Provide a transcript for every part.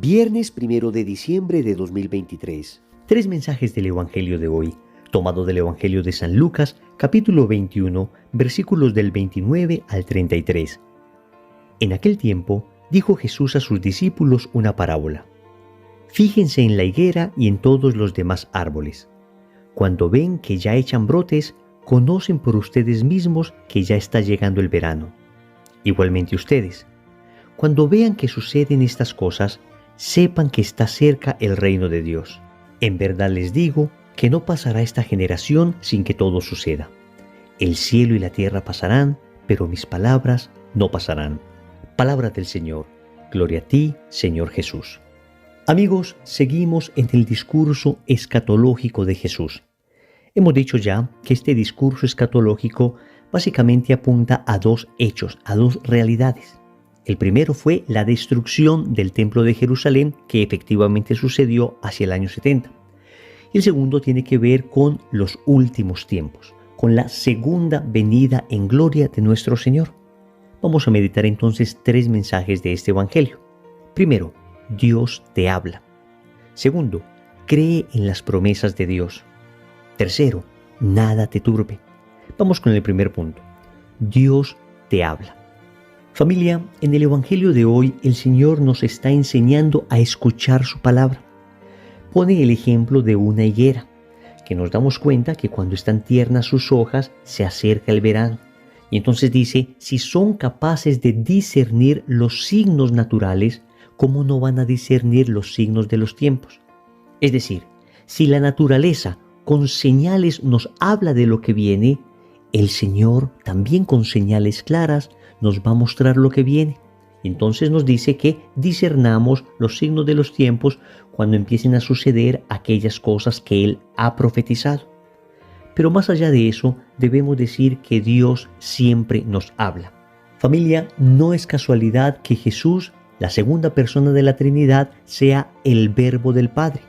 Viernes 1 de diciembre de 2023. Tres mensajes del Evangelio de hoy, tomado del Evangelio de San Lucas, capítulo 21, versículos del 29 al 33. En aquel tiempo, dijo Jesús a sus discípulos una parábola. Fíjense en la higuera y en todos los demás árboles. Cuando ven que ya echan brotes, conocen por ustedes mismos que ya está llegando el verano. Igualmente ustedes, cuando vean que suceden estas cosas, sepan que está cerca el reino de Dios. En verdad les digo que no pasará esta generación sin que todo suceda. El cielo y la tierra pasarán, pero mis palabras no pasarán. Palabra del Señor. Gloria a ti, Señor Jesús. Amigos, seguimos en el discurso escatológico de Jesús. Hemos dicho ya que este discurso escatológico básicamente apunta a dos hechos, a dos realidades. El primero fue la destrucción del templo de Jerusalén, que efectivamente sucedió hacia el año 70. Y el segundo tiene que ver con los últimos tiempos, con la segunda venida en gloria de nuestro Señor. Vamos a meditar entonces tres mensajes de este Evangelio. Primero, Dios te habla. Segundo, cree en las promesas de Dios. Tercero, nada te turbe. Vamos con el primer punto. Dios te habla. Familia, en el Evangelio de hoy el Señor nos está enseñando a escuchar su palabra. Pone el ejemplo de una higuera, que nos damos cuenta que cuando están tiernas sus hojas se acerca el verano. Y entonces dice, si son capaces de discernir los signos naturales, ¿cómo no van a discernir los signos de los tiempos? Es decir, si la naturaleza con señales nos habla de lo que viene, el Señor también con señales claras nos va a mostrar lo que viene. Entonces nos dice que discernamos los signos de los tiempos cuando empiecen a suceder aquellas cosas que Él ha profetizado. Pero más allá de eso, debemos decir que Dios siempre nos habla. Familia, no es casualidad que Jesús, la segunda persona de la Trinidad, sea el Verbo del Padre,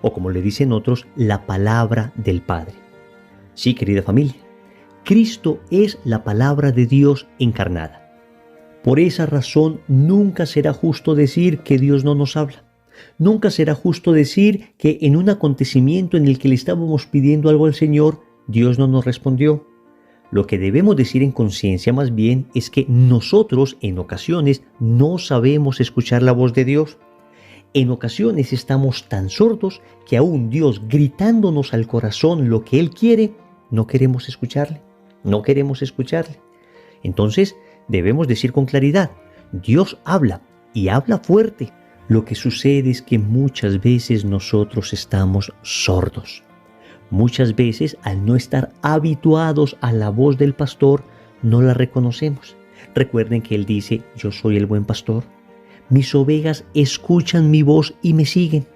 o como le dicen otros, la palabra del Padre. Sí, querida familia, Cristo es la palabra de Dios encarnada. Por esa razón, nunca será justo decir que Dios no nos habla. Nunca será justo decir que en un acontecimiento en el que le estábamos pidiendo algo al Señor, Dios no nos respondió. Lo que debemos decir en conciencia más bien es que nosotros en ocasiones no sabemos escuchar la voz de Dios. En ocasiones estamos tan sordos que aún Dios gritándonos al corazón lo que Él quiere, no queremos escucharle. No queremos escucharle. Entonces debemos decir con claridad, Dios habla y habla fuerte. Lo que sucede es que muchas veces nosotros estamos sordos. Muchas veces al no estar habituados a la voz del pastor, no la reconocemos. Recuerden que Él dice, yo soy el buen pastor. Mis ovejas escuchan mi voz y me siguen.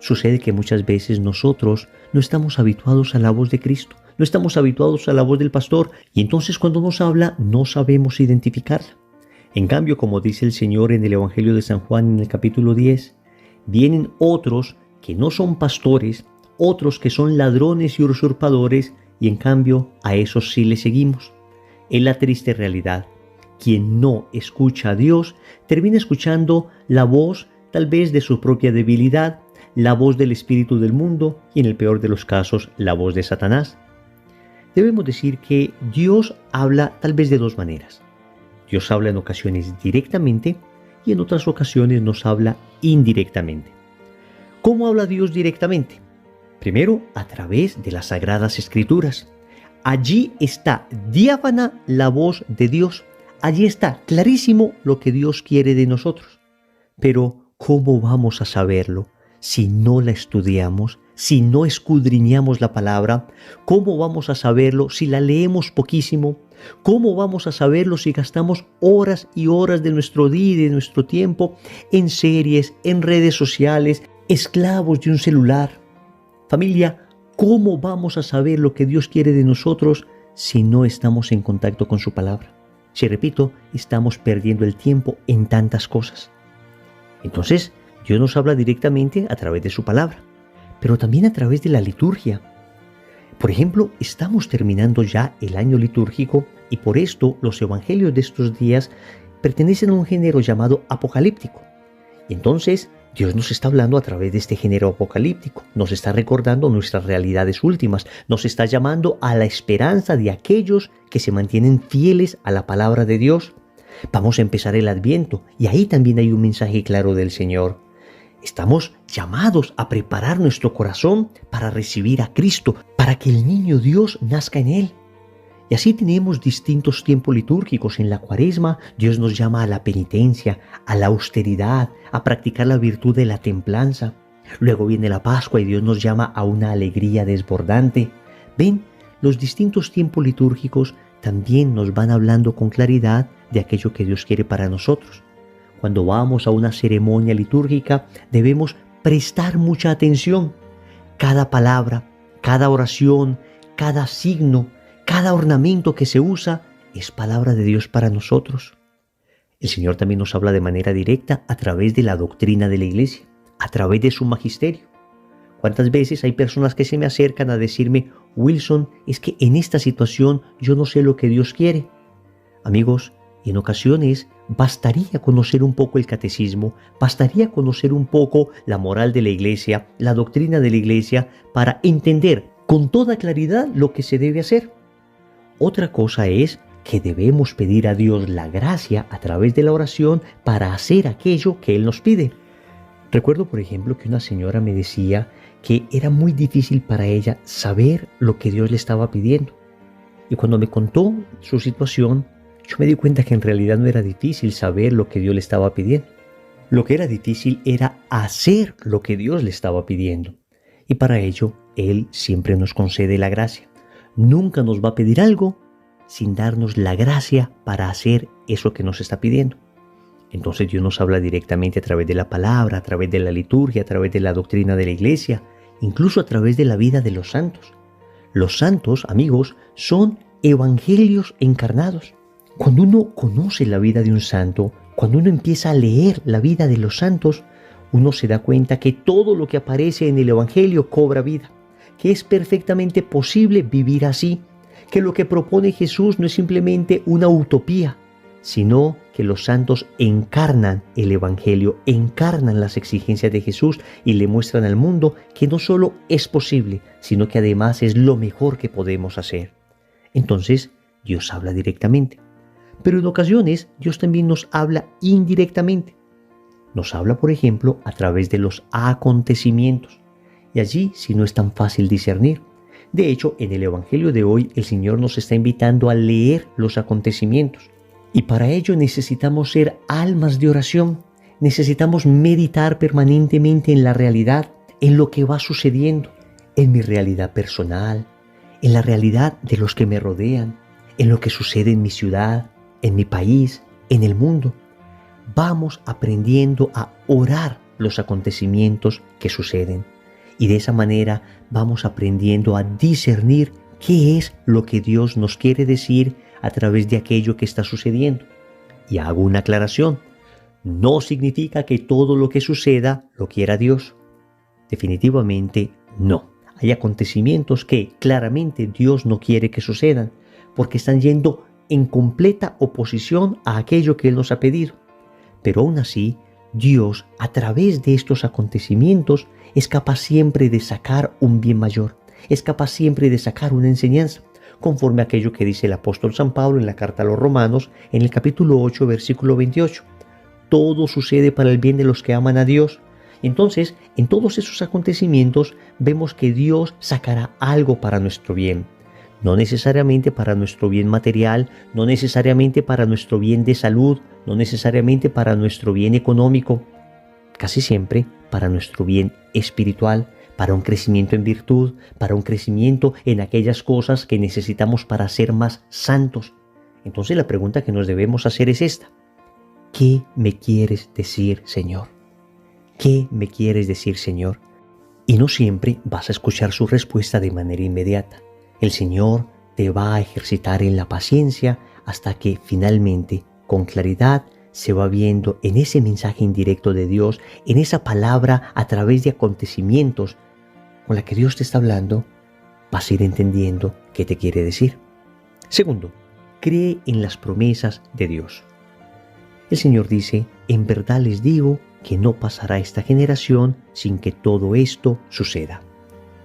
Sucede que muchas veces nosotros no estamos habituados a la voz de Cristo. No estamos habituados a la voz del pastor y entonces cuando nos habla no sabemos identificarla. En cambio, como dice el Señor en el Evangelio de San Juan en el capítulo 10, vienen otros que no son pastores, otros que son ladrones y usurpadores y en cambio a esos sí le seguimos. Es la triste realidad. Quien no escucha a Dios termina escuchando la voz tal vez de su propia debilidad, la voz del espíritu del mundo y en el peor de los casos la voz de Satanás. Debemos decir que Dios habla tal vez de dos maneras. Dios habla en ocasiones directamente y en otras ocasiones nos habla indirectamente. ¿Cómo habla Dios directamente? Primero, a través de las Sagradas Escrituras. Allí está diáfana la voz de Dios. Allí está clarísimo lo que Dios quiere de nosotros. Pero, ¿cómo vamos a saberlo si no la estudiamos? Si no escudriñamos la palabra, ¿cómo vamos a saberlo si la leemos poquísimo? ¿Cómo vamos a saberlo si gastamos horas y horas de nuestro día y de nuestro tiempo en series, en redes sociales, esclavos de un celular? Familia, ¿cómo vamos a saber lo que Dios quiere de nosotros si no estamos en contacto con su palabra? Si repito, estamos perdiendo el tiempo en tantas cosas. Entonces, Dios nos habla directamente a través de su palabra, pero también a través de la liturgia. Por ejemplo, estamos terminando ya el año litúrgico y por esto los evangelios de estos días pertenecen a un género llamado apocalíptico. Entonces, Dios nos está hablando a través de este género apocalíptico, nos está recordando nuestras realidades últimas, nos está llamando a la esperanza de aquellos que se mantienen fieles a la palabra de Dios. Vamos a empezar el Adviento y ahí también hay un mensaje claro del Señor. Estamos llamados a preparar nuestro corazón para recibir a Cristo, para que el niño Dios nazca en él. Y así tenemos distintos tiempos litúrgicos. En la Cuaresma, Dios nos llama a la penitencia, a la austeridad, a practicar la virtud de la templanza. Luego viene la Pascua y Dios nos llama a una alegría desbordante. Ven, los distintos tiempos litúrgicos también nos van hablando con claridad de aquello que Dios quiere para nosotros. Cuando vamos a una ceremonia litúrgica, debemos prestar mucha atención. Cada palabra, cada oración, cada signo, cada ornamento que se usa es palabra de Dios para nosotros. El Señor también nos habla de manera directa a través de la doctrina de la Iglesia, a través de su magisterio. ¿Cuántas veces hay personas que se me acercan a decirme, Wilson, es que en esta situación yo no sé lo que Dios quiere? Amigos, en ocasiones bastaría conocer un poco el catecismo, bastaría conocer un poco la moral de la Iglesia, la doctrina de la Iglesia, para entender con toda claridad lo que se debe hacer. Otra cosa es que debemos pedir a Dios la gracia a través de la oración para hacer aquello que Él nos pide. Recuerdo, por ejemplo, que una señora me decía que era muy difícil para ella saber lo que Dios le estaba pidiendo. Y cuando me contó su situación, yo me di cuenta que en realidad no era difícil saber lo que Dios le estaba pidiendo. Lo que era difícil era hacer lo que Dios le estaba pidiendo. Y para ello, Él siempre nos concede la gracia. Nunca nos va a pedir algo sin darnos la gracia para hacer eso que nos está pidiendo. Entonces Dios nos habla directamente a través de la palabra, a través de la liturgia, a través de la doctrina de la Iglesia, incluso a través de la vida de los santos. Los santos, amigos, son evangelios encarnados. Cuando uno conoce la vida de un santo, cuando uno empieza a leer la vida de los santos, uno se da cuenta que todo lo que aparece en el evangelio cobra vida, que es perfectamente posible vivir así, que lo que propone Jesús no es simplemente una utopía, sino que los santos encarnan el evangelio, encarnan las exigencias de Jesús y le muestran al mundo que no solo es posible, sino que además es lo mejor que podemos hacer. Entonces, Dios habla directamente. Pero en ocasiones, Dios también nos habla indirectamente. Nos habla, por ejemplo, a través de los acontecimientos. Y allí sí no es tan fácil discernir. De hecho, en el Evangelio de hoy, el Señor nos está invitando a leer los acontecimientos. Y para ello necesitamos ser almas de oración. Necesitamos meditar permanentemente en la realidad, en lo que va sucediendo, en mi realidad personal, en la realidad de los que me rodean, en lo que sucede en mi ciudad, en mi país, en el mundo. Vamos aprendiendo a orar los acontecimientos que suceden. Y de esa manera vamos aprendiendo a discernir qué es lo que Dios nos quiere decir a través de aquello que está sucediendo. Y hago una aclaración. No significa que todo lo que suceda lo quiera Dios. Definitivamente no. Hay acontecimientos que claramente Dios no quiere que sucedan, porque están yendo en completa oposición a aquello que Él nos ha pedido. Pero aún así, Dios, a través de estos acontecimientos, es capaz siempre de sacar un bien mayor, es capaz siempre de sacar una enseñanza, conforme a aquello que dice el apóstol San Pablo en la carta a los Romanos, en el capítulo 8, versículo 28. Todo sucede para el bien de los que aman a Dios. Entonces, en todos esos acontecimientos, vemos que Dios sacará algo para nuestro bien. No necesariamente para nuestro bien material, no necesariamente para nuestro bien de salud, no necesariamente para nuestro bien económico, casi siempre para nuestro bien espiritual, para un crecimiento en virtud, para un crecimiento en aquellas cosas que necesitamos para ser más santos. Entonces la pregunta que nos debemos hacer es esta: ¿qué me quieres decir, Señor? ¿Qué me quieres decir, Señor? Y no siempre vas a escuchar su respuesta de manera inmediata. El Señor te va a ejercitar en la paciencia hasta que finalmente, con claridad, se va viendo en ese mensaje indirecto de Dios, en esa palabra a través de acontecimientos con la que Dios te está hablando, vas a ir entendiendo qué te quiere decir. Segundo, cree en las promesas de Dios. El Señor dice: en verdad les digo que no pasará esta generación sin que todo esto suceda.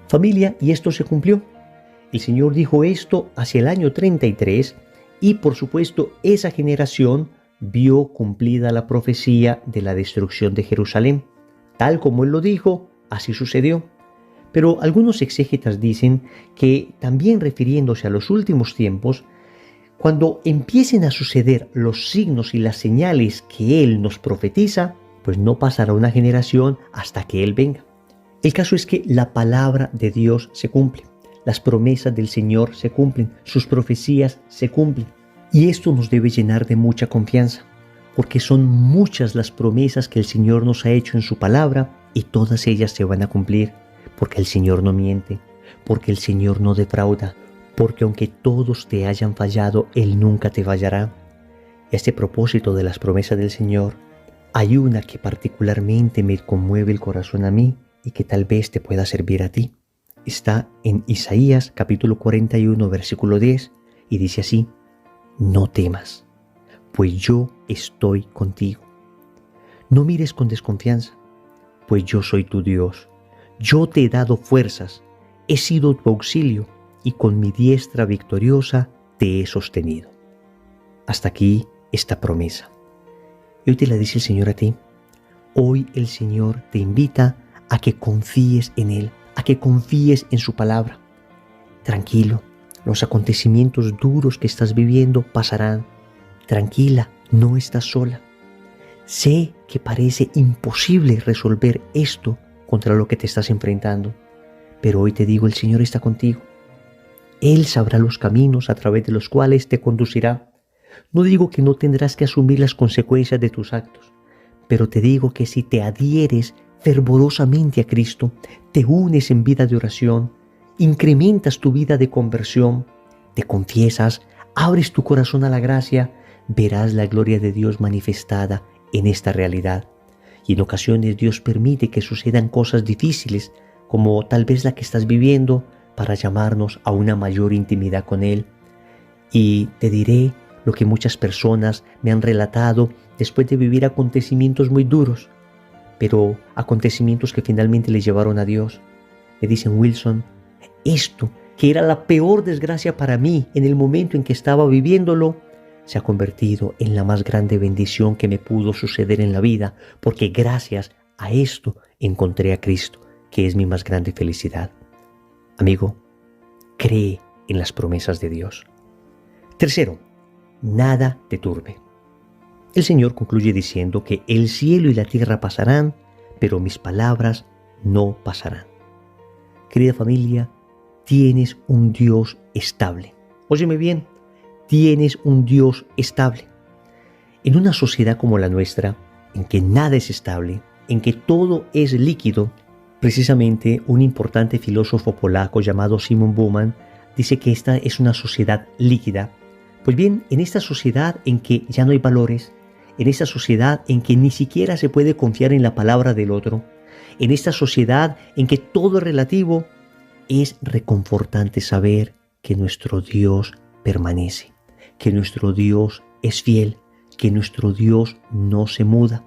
Familia, y esto se cumplió. El Señor dijo esto hacia el año 33 y por supuesto esa generación vio cumplida la profecía de la destrucción de Jerusalén. Tal como Él lo dijo, así sucedió. Pero algunos exégetas dicen que también refiriéndose a los últimos tiempos, cuando empiecen a suceder los signos y las señales que Él nos profetiza, pues no pasará una generación hasta que Él venga. El caso es que la palabra de Dios se cumple, las promesas del Señor se cumplen, sus profecías se cumplen. Y esto nos debe llenar de mucha confianza, porque son muchas las promesas que el Señor nos ha hecho en su palabra y todas ellas se van a cumplir, porque el Señor no miente, porque el Señor no defrauda, porque aunque todos te hayan fallado, Él nunca te fallará. Y a este propósito de las promesas del Señor, hay una que particularmente me conmueve el corazón a mí y que tal vez te pueda servir a ti. Está en Isaías capítulo 41 versículo 10 y dice así: no temas, pues yo estoy contigo. No mires con desconfianza, pues yo soy tu Dios. Yo te he dado fuerzas, he sido tu auxilio y con mi diestra victoriosa te he sostenido. Hasta aquí esta promesa. Y hoy te la dice el Señor a ti. Hoy el Señor te invita a que confíes en Él, a que confíes en su palabra. Tranquilo, los acontecimientos duros que estás viviendo pasarán. Tranquila, no estás sola. Sé que parece imposible resolver esto contra lo que te estás enfrentando, pero hoy te digo, el Señor está contigo. Él sabrá los caminos a través de los cuales te conducirá. No digo que no tendrás que asumir las consecuencias de tus actos, pero te digo que si te adhieres fervorosamente a Cristo, te unes en vida de oración, incrementas tu vida de conversión, te confiesas, abres tu corazón a la gracia, verás la gloria de Dios manifestada en esta realidad. Y en ocasiones Dios permite que sucedan cosas difíciles, como tal vez la que estás viviendo, para llamarnos a una mayor intimidad con Él. Y te diré lo que muchas personas me han relatado después de vivir acontecimientos muy duros, pero acontecimientos que finalmente les llevaron a Dios. Me dicen: Wilson, esto que era la peor desgracia para mí en el momento en que estaba viviéndolo, se ha convertido en la más grande bendición que me pudo suceder en la vida, porque gracias a esto encontré a Cristo, que es mi más grande felicidad. Amigo, cree en las promesas de Dios. Tercero, nada te turbe. El Señor concluye diciendo que el cielo y la tierra pasarán, pero mis palabras no pasarán. Querida familia, tienes un Dios estable. Óyeme bien, tienes un Dios estable. En una sociedad como la nuestra, en que nada es estable, en que todo es líquido, precisamente un importante filósofo polaco llamado Szymon Bauman dice que esta es una sociedad líquida. Pues bien, en esta sociedad en que ya no hay valores, en esta sociedad en que ni siquiera se puede confiar en la palabra del otro, en esta sociedad en que todo es relativo, es reconfortante saber que nuestro Dios permanece, que nuestro Dios es fiel, que nuestro Dios no se muda.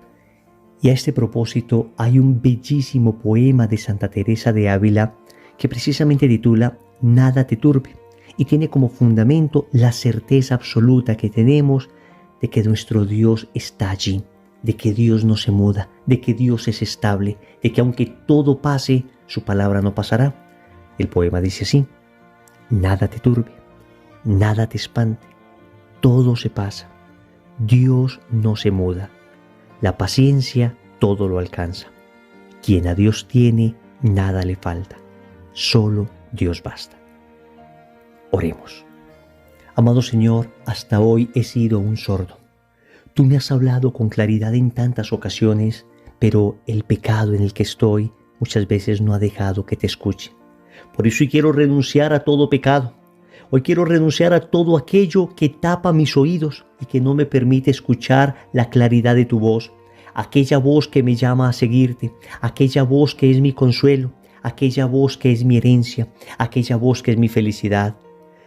Y a este propósito hay un bellísimo poema de Santa Teresa de Ávila que precisamente titula Nada te turbe y tiene como fundamento la certeza absoluta que tenemos de que nuestro Dios está allí, de que Dios no se muda, de que Dios es estable, de que aunque todo pase, su palabra no pasará. El poema dice así: nada te turbe, nada te espante, todo se pasa, Dios no se muda, la paciencia todo lo alcanza, quien a Dios tiene, nada le falta, solo Dios basta. Oremos. Amado Señor, hasta hoy he sido un sordo. Tú me has hablado con claridad en tantas ocasiones, pero el pecado en el que estoy muchas veces no ha dejado que te escuche. Por eso hoy quiero renunciar a todo pecado. Hoy quiero renunciar a todo aquello que tapa mis oídos y que no me permite escuchar la claridad de tu voz. Aquella voz que me llama a seguirte, aquella voz que es mi consuelo, aquella voz que es mi herencia, aquella voz que es mi felicidad.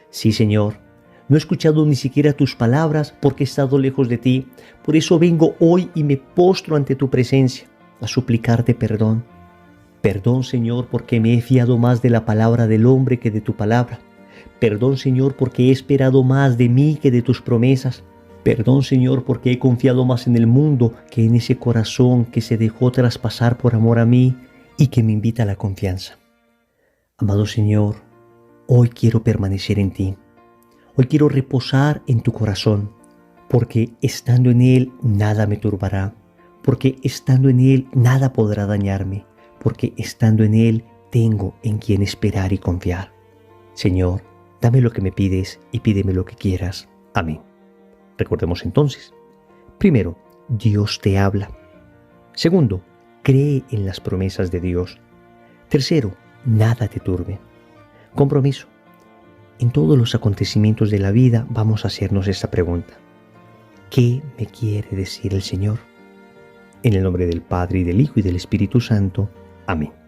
Sí, Señor. No he escuchado ni siquiera tus palabras porque he estado lejos de ti. Por eso vengo hoy y me postro ante tu presencia. a suplicarte perdón. Perdón, Señor, porque me he fiado más de la palabra del hombre que de tu palabra. Perdón, Señor, porque he esperado más de mí que de tus promesas. Perdón, Señor, porque he confiado más en el mundo que en ese corazón que se dejó traspasar por amor a mí y que me invita a la confianza. Amado Señor, hoy quiero permanecer en ti. Hoy quiero reposar en tu corazón, porque estando en él nada me turbará, porque estando en él nada podrá dañarme, porque estando en él tengo en quien esperar y confiar. Señor, dame lo que me pides y pídeme lo que quieras. Amén. Recordemos entonces. Primero, Dios te habla. Segundo, cree en las promesas de Dios. Tercero, nada te turbe. Compromiso. En todos los acontecimientos de la vida vamos a hacernos esta pregunta. ¿Qué me quiere decir el Señor? En el nombre del Padre, y del Hijo, y del Espíritu Santo. Amén.